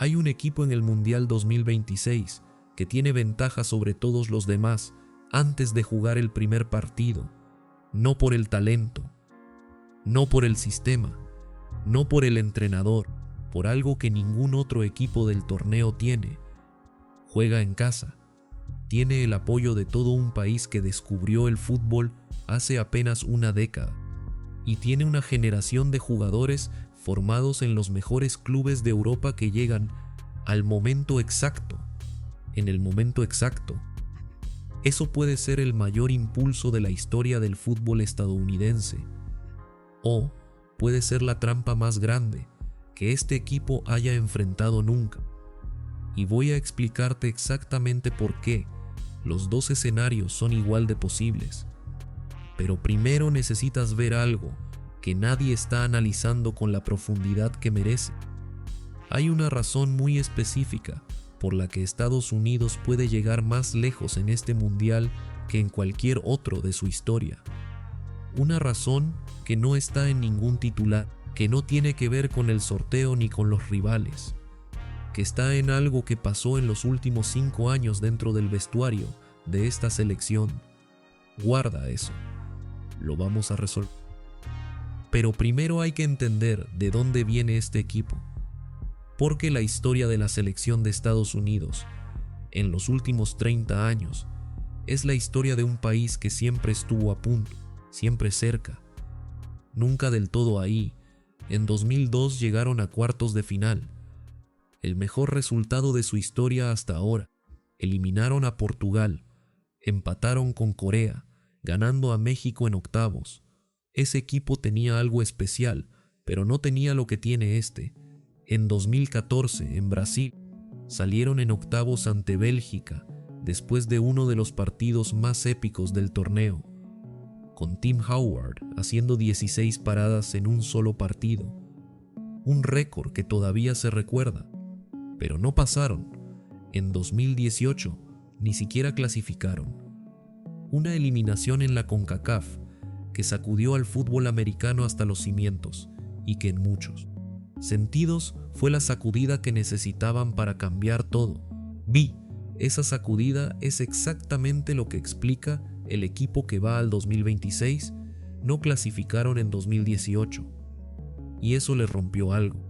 Hay un equipo en el Mundial 2026 que tiene ventaja sobre todos los demás antes de jugar el primer partido, no por el talento, no por el sistema, no por el entrenador, por algo que ningún otro equipo del torneo tiene. Juega en casa, tiene el apoyo de todo un país que descubrió el fútbol hace apenas una década y tiene una generación de jugadores formados en los mejores clubes de Europa que llegan al momento exacto, en el momento exacto. Eso puede ser el mayor impulso de la historia del fútbol estadounidense, o puede ser la trampa más grande que este equipo haya enfrentado nunca. Y voy a explicarte exactamente por qué los dos escenarios son igual de posibles. Pero primero necesitas ver algo que nadie está analizando con la profundidad que merece. Hay una razón muy específica por la que Estados Unidos puede llegar más lejos en este mundial que en cualquier otro de su historia. Una razón que no está en ningún titular, que no tiene que ver con el sorteo ni con los rivales, que está en algo que pasó en los últimos 5 años dentro del vestuario de esta selección. Guarda eso, lo vamos a resolver. Pero primero hay que entender de dónde viene este equipo, porque la historia de la selección de Estados Unidos en los últimos 30 años es la historia de un país que siempre estuvo a punto, siempre cerca, nunca del todo ahí. En 2002 llegaron a cuartos de final, el mejor resultado de su historia hasta ahora. Eliminaron a Portugal, empataron con Corea, ganando a México en octavos. Ese equipo tenía algo especial, pero no tenía lo que tiene este. En 2014, en Brasil, salieron en octavos ante Bélgica, después de uno de los partidos más épicos del torneo, con Tim Howard haciendo 16 paradas en un solo partido. Un récord que todavía se recuerda, pero no pasaron. En 2018, ni siquiera clasificaron. Una eliminación en la CONCACAF que sacudió al fútbol americano hasta los cimientos y que en muchos sentidos fue la sacudida que necesitaban para cambiar todo. Esa sacudida es exactamente lo que explica el equipo que va al 2026. No clasificaron en 2018 y eso les rompió algo,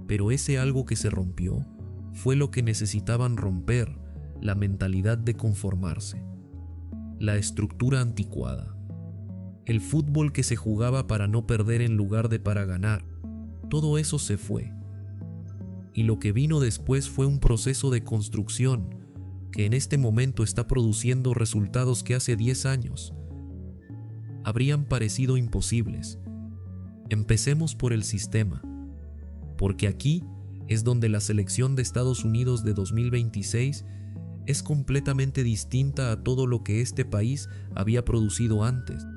pero ese algo que se rompió fue lo que necesitaban romper: la mentalidad de conformarse, la estructura anticuada, el fútbol que se jugaba para no perder en lugar de para ganar. Todo eso se fue. Y lo que vino después fue un proceso de construcción que en este momento está produciendo resultados que hace 10 años habrían parecido imposibles. Empecemos por el sistema, porque aquí es donde la selección de Estados Unidos de 2026 es completamente distinta a todo lo que este país había producido antes.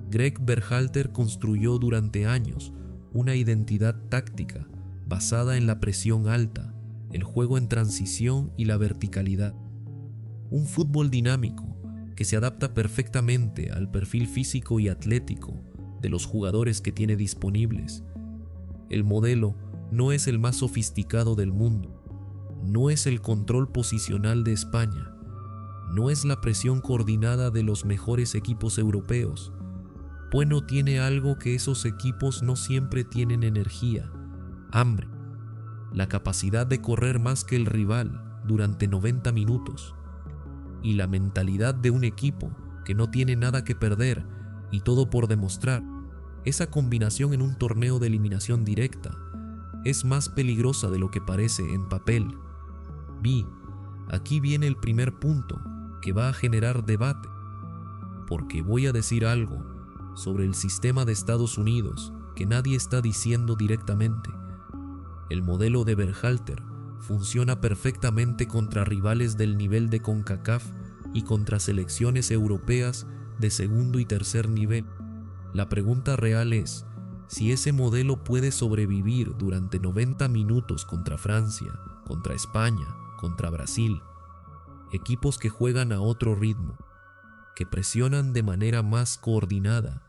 Greg Berhalter construyó durante años una identidad táctica basada en la presión alta, el juego en transición y la verticalidad. Un fútbol dinámico que se adapta perfectamente al perfil físico y atlético de los jugadores que tiene disponibles. El modelo no es el más sofisticado del mundo, no es el control posicional de España, no es la presión coordinada de los mejores equipos europeos. Bueno, tiene algo que esos equipos no siempre tienen: energía, hambre, la capacidad de correr más que el rival durante 90 minutos y la mentalidad de un equipo que no tiene nada que perder y todo por demostrar. Esa combinación en un torneo de eliminación directa es más peligrosa de lo que parece en papel. Aquí viene el primer punto que va a generar debate, porque voy a decir algo sobre el sistema de Estados Unidos que nadie está diciendo directamente. El modelo de Berhalter funciona perfectamente contra rivales del nivel de CONCACAF y contra selecciones europeas de segundo y tercer nivel. La pregunta real es si ese modelo puede sobrevivir durante 90 minutos contra Francia, contra España, contra Brasil, equipos que juegan a otro ritmo, que presionan de manera más coordinada,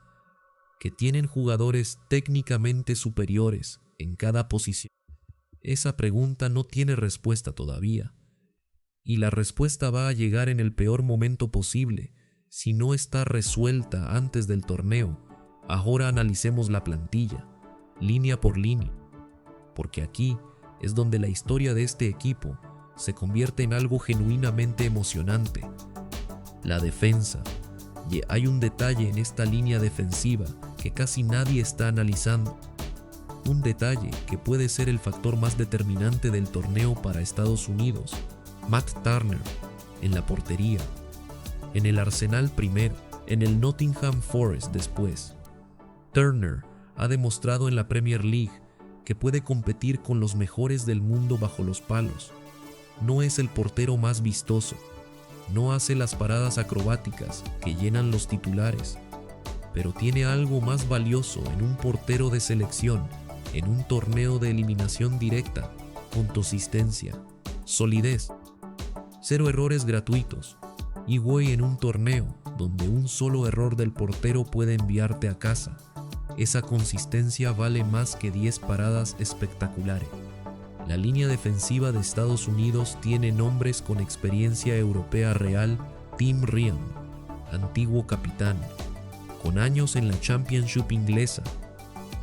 que tienen jugadores técnicamente superiores en cada posición. Esa pregunta no tiene respuesta todavía. Y la respuesta va a llegar en el peor momento posible, si no está resuelta antes del torneo. Ahora analicemos la plantilla, línea por línea, porque aquí es donde la historia de este equipo se convierte en algo genuinamente emocionante. La defensa. Y hay un detalle en esta línea defensiva que casi nadie está analizando. Un detalle que puede ser el factor más determinante del torneo para Estados Unidos. Matt Turner en la portería, en el Arsenal primero, en el Nottingham Forest después. Turner ha demostrado en la Premier League que puede competir con los mejores del mundo bajo los palos. No es el portero más vistoso, no hace las paradas acrobáticas que llenan los titulares, pero tiene algo más valioso en un portero de selección, en un torneo de eliminación directa, consistencia, solidez, 0 errores gratuitos, y güey en un torneo donde un solo error del portero puede enviarte a casa. Esa consistencia vale más que 10 paradas espectaculares. La línea defensiva de Estados Unidos tiene nombres con experiencia europea real. Tim Ryan, antiguo capitán, con años en la Championship inglesa.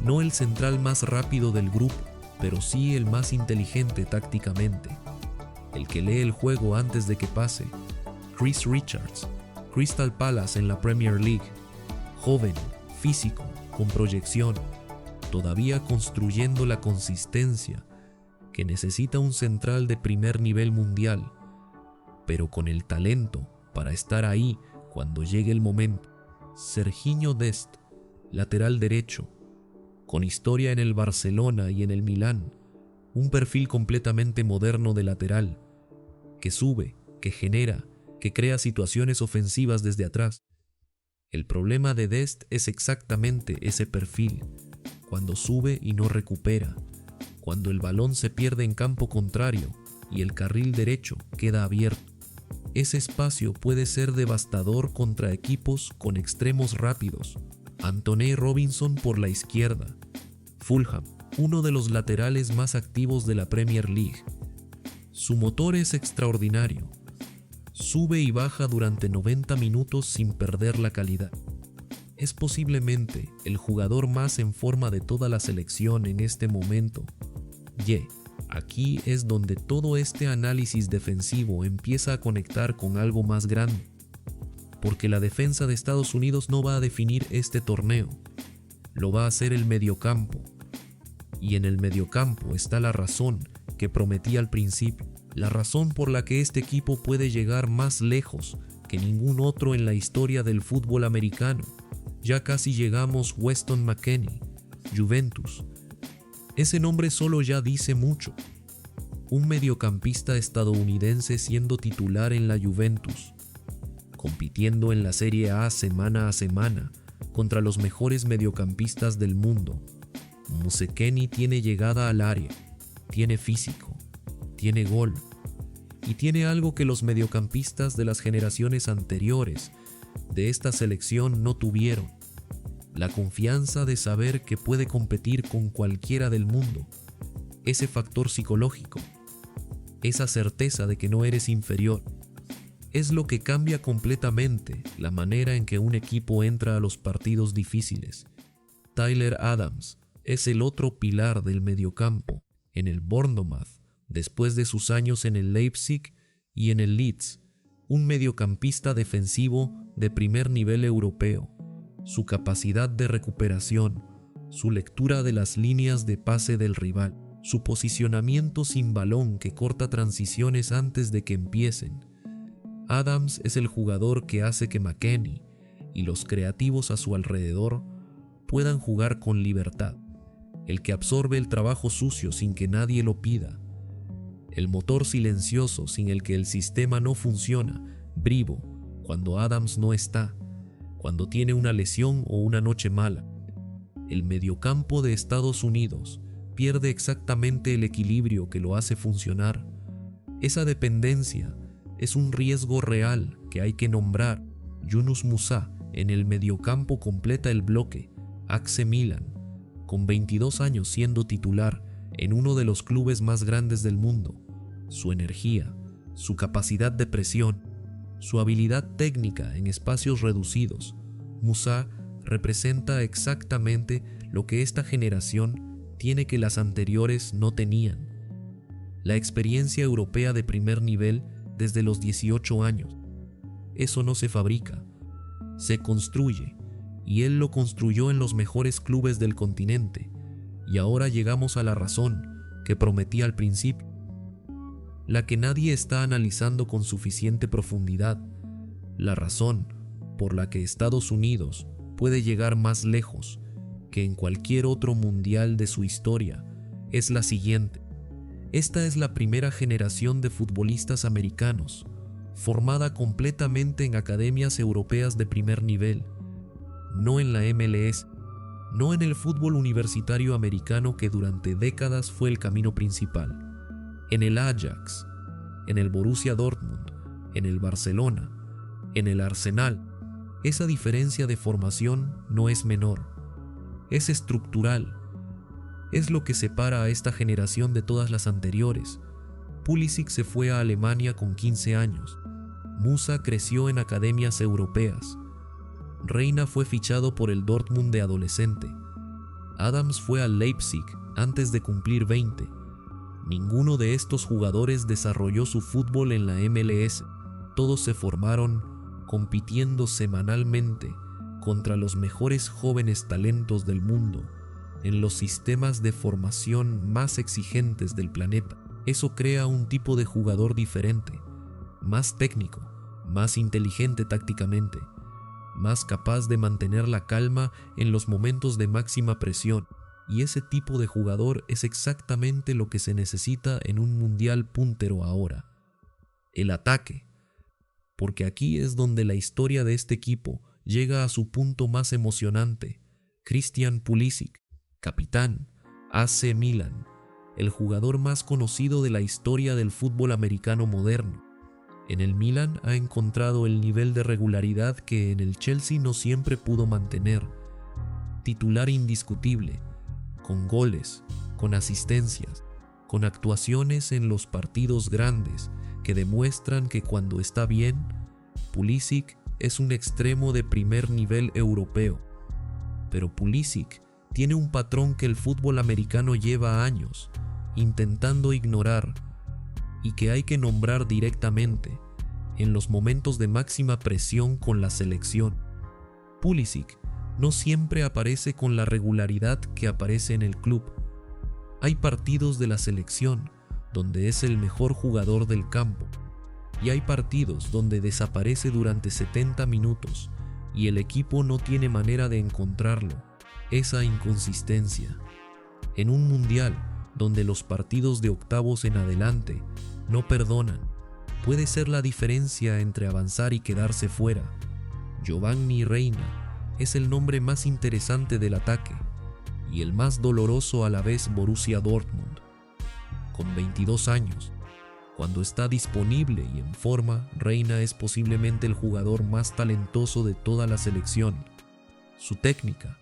No el central más rápido del grupo, pero sí el más inteligente tácticamente. El que lee el juego antes de que pase. Chris Richards, Crystal Palace en la Premier League. Joven, físico, con proyección, todavía construyendo la consistencia que necesita un central de primer nivel mundial, pero con el talento para estar ahí cuando llegue el momento. Sergiño Dest, lateral derecho, con historia en el Barcelona y en el Milán, un perfil completamente moderno de lateral, que sube, que genera, que crea situaciones ofensivas desde atrás. El problema de Dest es exactamente ese perfil, cuando sube y no recupera, cuando el balón se pierde en campo contrario y el carril derecho queda abierto. Ese espacio puede ser devastador contra equipos con extremos rápidos. Anthony Robinson por la izquierda. Fulham, uno de los laterales más activos de la Premier League. Su motor es extraordinario. Sube y baja durante 90 minutos sin perder la calidad. Es posiblemente el jugador más en forma de toda la selección en este momento. Aquí es donde todo este análisis defensivo empieza a conectar con algo más grande. Porque la defensa de Estados Unidos no va a definir este torneo. Lo va a hacer el mediocampo. Y en el mediocampo está la razón que prometí al principio. La razón por la que este equipo puede llegar más lejos que ningún otro en la historia del fútbol americano. Ya casi llegamos. Weston McKennie, Juventus. Ese nombre solo ya dice mucho. Un mediocampista estadounidense siendo titular en la Juventus, compitiendo en la Serie A semana contra los mejores mediocampistas del mundo. McKennie tiene llegada al área, tiene físico, tiene gol y tiene algo que los mediocampistas de las generaciones anteriores de esta selección no tuvieron: la confianza de saber que puede competir con cualquiera del mundo, ese factor psicológico, esa certeza de que no eres inferior. Es lo que cambia completamente la manera en que un equipo entra a los partidos difíciles. Tyler Adams es el otro pilar del mediocampo en el Bournemouth, después de sus años en el Leipzig y en el Leeds, un mediocampista defensivo de primer nivel europeo. Su capacidad de recuperación, su lectura de las líneas de pase del rival, su posicionamiento sin balón que corta transiciones antes de que empiecen. Adams es el jugador que hace que McKennie y los creativos a su alrededor puedan jugar con libertad, el que absorbe el trabajo sucio sin que nadie lo pida, el motor silencioso sin el que el sistema no funciona, vivo cuando Adams no está, cuando tiene una lesión o una noche mala. El mediocampo de Estados Unidos pierde exactamente el equilibrio que lo hace funcionar. Esa dependencia es un riesgo real que hay que nombrar. Yunus Musah en el mediocampo completa el bloque. AC Milan, con 22 años siendo titular, en uno de los clubes más grandes del mundo. Su energía, su capacidad de presión, su habilidad técnica en espacios reducidos. Musah representa exactamente lo que esta generación tiene que las anteriores no tenían: la experiencia europea de primer nivel desde los 18 años. Eso no se fabrica, se construye, y él lo construyó en los mejores clubes del continente. Y ahora llegamos a la razón que prometí al principio, la que nadie está analizando con suficiente profundidad, la razón por la que Estados Unidos puede llegar más lejos que en cualquier otro mundial de su historia es la siguiente. Esta es la primera generación de futbolistas americanos, formada completamente en academias europeas de primer nivel, no en la MLS, no en el fútbol universitario americano que durante décadas fue el camino principal, en el Ajax, en el Borussia Dortmund, en el Barcelona, en el Arsenal. Esa diferencia de formación no es menor, es estructural. Es lo que separa a esta generación de todas las anteriores. Pulisic se fue a Alemania con 15 años. Musah creció en academias europeas. Reina fue fichado por el Dortmund de adolescente. Adams fue al Leipzig antes de cumplir 20. Ninguno de estos jugadores desarrolló su fútbol en la MLS. Todos se formaron compitiendo semanalmente contra los mejores jóvenes talentos del mundo en los sistemas de formación más exigentes del planeta. Eso crea un tipo de jugador diferente, más técnico, más inteligente tácticamente, más capaz de mantener la calma en los momentos de máxima presión. Y ese tipo de jugador es exactamente lo que se necesita en un mundial puntero ahora: el ataque. Porque aquí es donde la historia de este equipo llega a su punto más emocionante. Christian Pulisic, capitán, AC Milan, el jugador más conocido de la historia del fútbol americano moderno. En el Milan ha encontrado el nivel de regularidad que en el Chelsea no siempre pudo mantener. Titular indiscutible, con goles, con asistencias, con actuaciones en los partidos grandes que demuestran que cuando está bien, Pulisic es un extremo de primer nivel europeo. Pero Pulisic tiene un patrón que el fútbol americano lleva años intentando ignorar y que hay que nombrar directamente en los momentos de máxima presión con la selección. Pulisic no siempre aparece con la regularidad que aparece en el club. Hay partidos de la selección donde es el mejor jugador del campo, y hay partidos donde desaparece durante 70 minutos y el equipo no tiene manera de encontrarlo. Esa inconsistencia. En un mundial donde los partidos de octavos en adelante no perdonan, puede ser la diferencia entre avanzar y quedarse fuera. Giovanni Reina es el nombre más interesante del ataque y el más doloroso a la vez. Borussia Dortmund. Con 22 años, cuando está disponible y en forma, Reina es posiblemente el jugador más talentoso de toda la selección. Su técnica,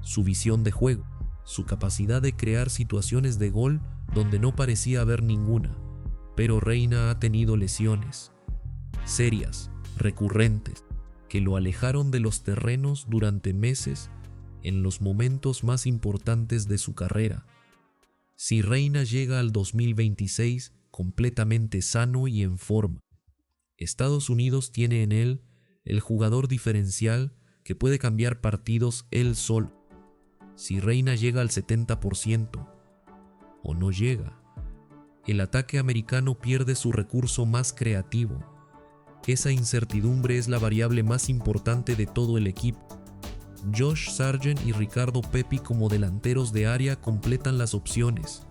su visión de juego, su capacidad de crear situaciones de gol donde no parecía haber ninguna. Pero Reina ha tenido lesiones serias, recurrentes, que lo alejaron de los terrenos durante meses en los momentos más importantes de su carrera. Si Reina llega al 2026 completamente sano y en forma, Estados Unidos tiene en él el jugador diferencial que puede cambiar partidos él solo. Si Reina llega al 70% o no llega, el ataque americano pierde su recurso más creativo. Esa incertidumbre es la variable más importante de todo el equipo. Josh Sargent y Ricardo Pepi como delanteros de área completan las opciones.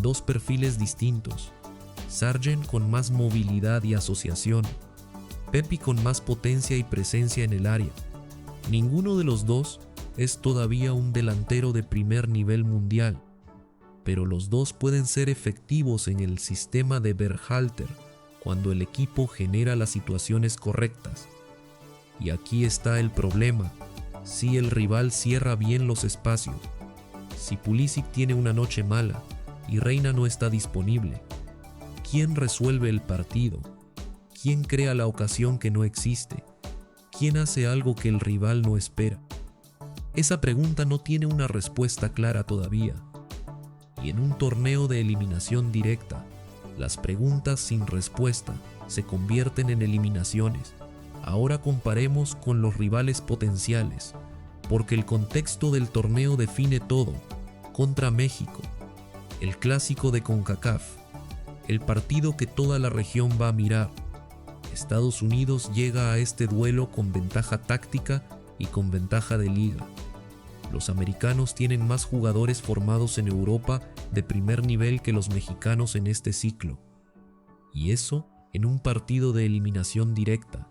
Dos perfiles distintos. Sargent con más movilidad y asociación, Pepi con más potencia y presencia en el área. Ninguno de los dos es todavía un delantero de primer nivel mundial, pero los dos pueden ser efectivos en el sistema de Berhalter cuando el equipo genera las situaciones correctas. Y aquí está el problema: si el rival cierra bien los espacios, Si Pulisic tiene una noche mala y Reina no está disponible, ¿quién resuelve el partido? ¿Quién crea la ocasión que no existe? ¿Quién hace algo que el rival no espera? Esa pregunta no tiene una respuesta clara todavía. Y en un torneo de eliminación directa, las preguntas sin respuesta se convierten en eliminaciones. Ahora comparemos con los rivales potenciales, porque el contexto del torneo define todo. Contra México, el clásico de CONCACAF, el partido que toda la región va a mirar. Estados Unidos llega a este duelo con ventaja táctica y con ventaja de liga. Los americanos tienen más jugadores formados en Europa de primer nivel que los mexicanos en este ciclo. Y eso en un partido de eliminación directa.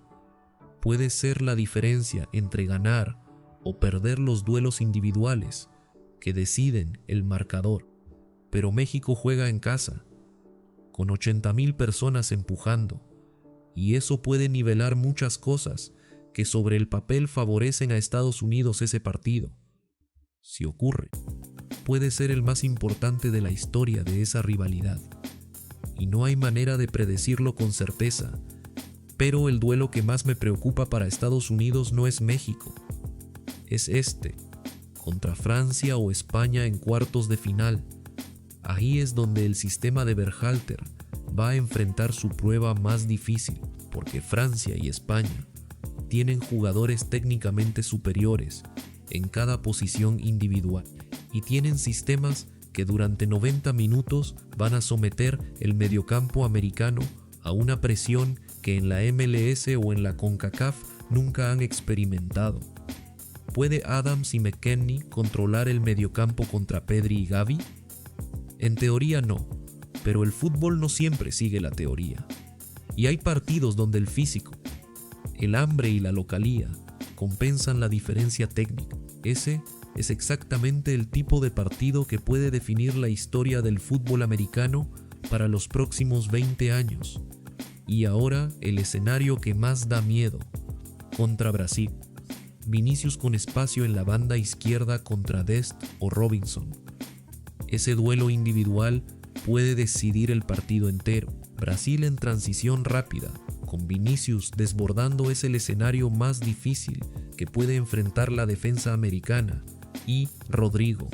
Puede ser la diferencia entre ganar o perder los duelos individuales que deciden el marcador. Pero México juega en casa, con 80,000 personas empujando, y eso puede nivelar muchas cosas que sobre el papel favorecen a Estados Unidos ese partido. Si ocurre, puede ser el más importante de la historia de esa rivalidad, y no hay manera de predecirlo con certeza, pero el duelo que más me preocupa para Estados Unidos no es México, es este, contra Francia o España en cuartos de final. Ahí es donde el sistema de Berhalter va a enfrentar su prueba más difícil, porque Francia y España tienen jugadores técnicamente superiores en cada posición individual y tienen sistemas que durante 90 minutos van a someter el mediocampo americano a una presión que en la MLS o en la CONCACAF nunca han experimentado. ¿Puede Adams y McKennie controlar el mediocampo contra Pedri y Gavi? En teoría no, pero el fútbol no siempre sigue la teoría. Y hay partidos donde el físico, el hambre y la localía compensan la diferencia técnica. Ese es exactamente el tipo de partido que puede definir la historia del fútbol americano para los próximos 20 años. Y ahora el escenario que más da miedo, contra Brasil. Vinicius con espacio en la banda izquierda contra Dest o Robinson. Ese duelo individual puede decidir el partido entero. Brasil en transición rápida, con Vinicius desbordando, es el escenario más difícil que puede enfrentar la defensa americana, y Rodrigo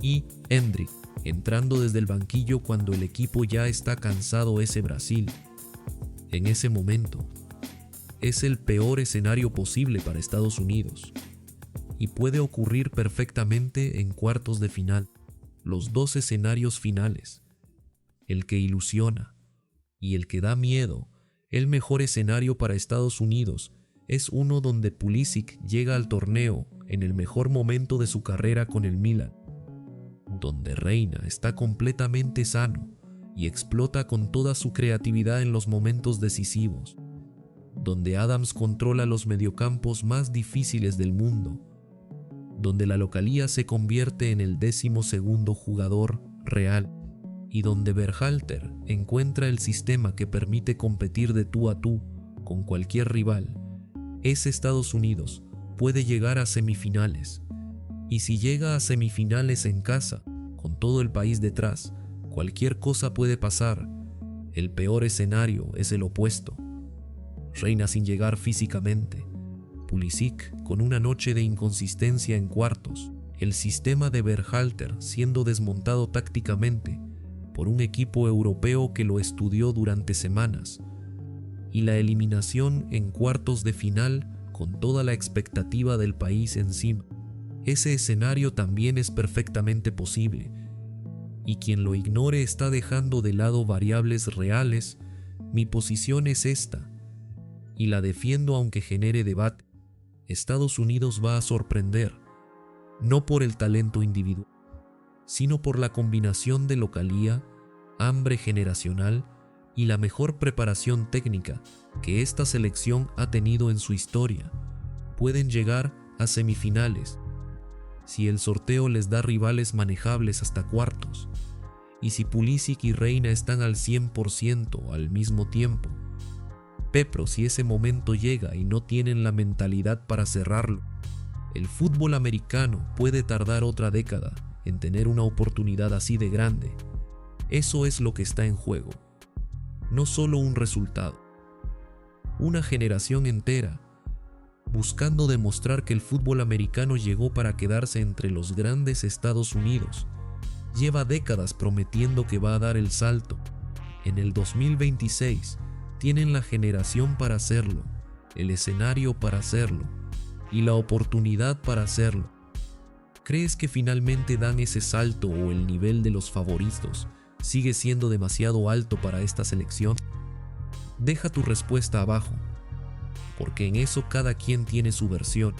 y Endrick entrando desde el banquillo cuando el equipo ya está cansado. Ese Brasil, en ese momento, es el peor escenario posible para Estados Unidos y puede ocurrir perfectamente en cuartos de final. Los dos escenarios finales, el que ilusiona y el que da miedo. El mejor escenario para Estados Unidos es uno donde Pulisic llega al torneo en el mejor momento de su carrera con el Milan, donde Reina está completamente sano y explota con toda su creatividad en los momentos decisivos, donde Adams controla los mediocampos más difíciles del mundo, donde la localía se convierte en el 12º jugador real y donde Berhalter encuentra el sistema que permite competir de tú a tú con cualquier rival. Ese Estados Unidos puede llegar a semifinales, y si llega a semifinales en casa, con todo el país detrás, cualquier cosa puede pasar. El peor escenario es el opuesto. Reina sin llegar físicamente, Pulisic con una noche de inconsistencia en cuartos, el sistema de Berhalter siendo desmontado tácticamente por un equipo europeo que lo estudió durante semanas, y la eliminación en cuartos de final con toda la expectativa del país encima. Ese escenario también es perfectamente posible, y quien lo ignore está dejando de lado variables reales. Mi posición es esta, y la defiendo aunque genere debate. Estados Unidos va a sorprender, no por el talento individual, sino por la combinación de localía, hambre generacional y la mejor preparación técnica que esta selección ha tenido en su historia. Pueden llegar a semifinales si el sorteo les da rivales manejables hasta cuartos, y si Pulisic y Reina están al 100% al mismo tiempo. Pero si ese momento llega y no tienen la mentalidad para cerrarlo, el fútbol americano puede tardar otra década en tener una oportunidad así de grande. Eso es lo que está en juego. No solo un resultado. Una generación entera, buscando demostrar que el fútbol americano llegó para quedarse entre los grandes Estados Unidos. Lleva décadas prometiendo que va a dar el salto. En el 2026 tienen la generación para hacerlo, el escenario para hacerlo y la oportunidad para hacerlo. ¿Crees que finalmente dan ese salto o el nivel de los favoritos sigue siendo demasiado alto para esta selección? Deja tu respuesta abajo, porque en eso cada quien tiene su versión.